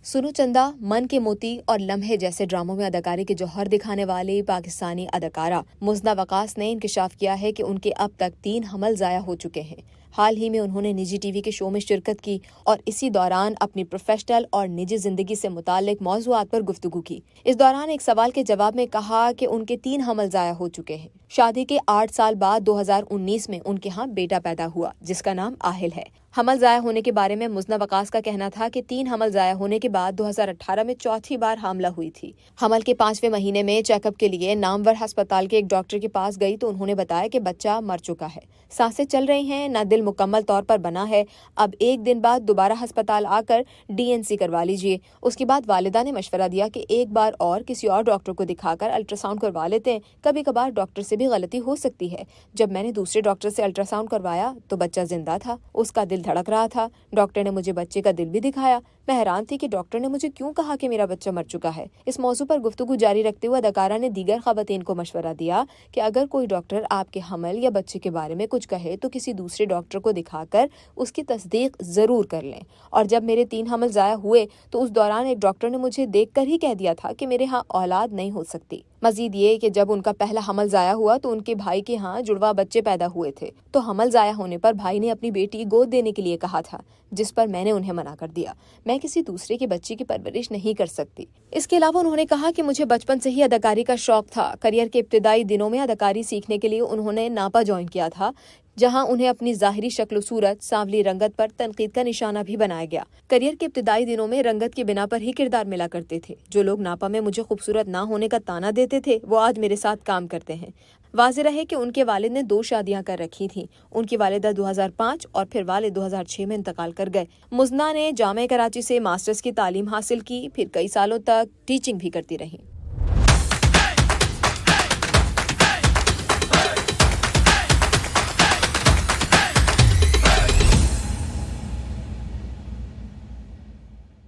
سنو چندا، من کے موتی اور لمحے جیسے ڈراموں میں اداکاری کے جوہر دکھانے والی پاکستانی اداکارہ مزنہ وقاص نے انکشاف کیا ہے کہ ان کے اب تک 3 حمل ضائع ہو چکے ہیں۔ حال ہی میں انہوں نے نجی ٹی وی کے شو میں شرکت کی اور اسی دوران اپنی پروفیشنل اور نجی زندگی سے متعلق موضوعات پر گفتگو کی۔ اس دوران ایک سوال کے جواب میں کہا کہ ان کے 3 حمل ضائع ہو چکے ہیں۔ شادی کے 8 سال بعد 2019 میں ان کے ہاں بیٹا پیدا ہوا جس کا نام آہل ہے۔ حمل ضائع ہونے کے بارے میں مزنہ وقاص کا کہنا تھا کہ 3 حمل ضائع ہونے کے بعد 2018 میں چوتھی بار حاملہ ہوئی تھی۔ حمل کے 5ویں مہینے میں چیک اپ کے لیے نامور ہسپتال کے ایک ڈاکٹر کے پاس گئی تو انہوں نے بتایا کہ بچہ مر چکا ہے، سانسیں چل رہی ہیں، نہ دل مکمل طور پر بنا ہے۔ اب 1 دن بعد دوبارہ ہسپتال آ کر DNC کروا لیجیے۔ اس کے بعد والدہ نے مشورہ دیا کہ ایک بار اور کسی اور ڈاکٹر کو دکھا کر الٹرا ساؤنڈ کروا لیتے ہیں، کبھی کبھار ڈاکٹر سے بھی غلطی ہو سکتی ہے۔ جب میں نے دوسرے ڈاکٹر سے الٹرا ساؤنڈ کروایا تو بچہ زندہ تھا، اس کا دل دھڑک رہا تھا۔ ڈاکٹر نے مجھے بچے کا دل بھی دکھایا۔ میں حیران تھی کہ ڈاکٹر نے مجھے کیوں کہا کہ میرا بچہ مر چکا ہے۔ اس موضوع پر گفتگو جاری رکھتے ہوئے اداکارہ نے دیگر خواتین کو مشورہ دیا کہ اگر کوئی ڈاکٹر آپ کے حمل یا بچے کے بارے میں کچھ کہے تو کسی دوسرے ڈاکٹر کو دکھا کر اس کی تصدیق ضرور کر لیں۔ اور جب میرے 3 حمل ضائع ہوئے تو اس دوران ایک ڈاکٹر نے مجھے دیکھ کر ہی کہہ دیا تھا کہ میرے ہاں اولاد نہیں ہو سکتی۔ مزید یہ کہ جب ان کا پہلا حمل ضائع ہوا تو ان کے بھائی کے ہاں جڑواں بچے پیدا ہوئے تھے، تو حمل ضائع ہونے پر بھائی نے اپنی بیٹی گود دینے کے لیے کہا تھا، جس پر میں نے انہیں منع کر دیا۔ میں کسی دوسرے کے بچے کی پرورش نہیں کر سکتی۔ اس کے علاوہ انہوں نے کہا کہ مجھے بچپن سے ہی اداکاری کا شوق تھا۔ کیریئر کے ابتدائی دنوں میں اداکاری سیکھنے کے لیے انہوں نے ناپا جوائن کیا تھا، جہاں انہیں اپنی ظاہری شکل و صورت، سانولی رنگت پر تنقید کا نشانہ بھی بنایا گیا۔ کیریئر کے ابتدائی دنوں میں رنگت کی بنا پر ہی کردار ملا کرتے تھے۔ جو لوگ ناپا میں مجھے خوبصورت نہ ہونے کا طعنہ دیتے تھے وہ آج میرے ساتھ کام کرتے ہیں۔ واضح رہے کہ ان کے والد نے 2 شادیاں کر رکھی تھیں۔ ان کی والدہ 2005 اور پھر والد 2006 میں انتقال کر گئے۔ مزنہ نے جامعہ کراچی سے ماسٹرز کی تعلیم حاصل کی، پھر کئی سالوں تک ٹیچنگ بھی کرتی رہیں۔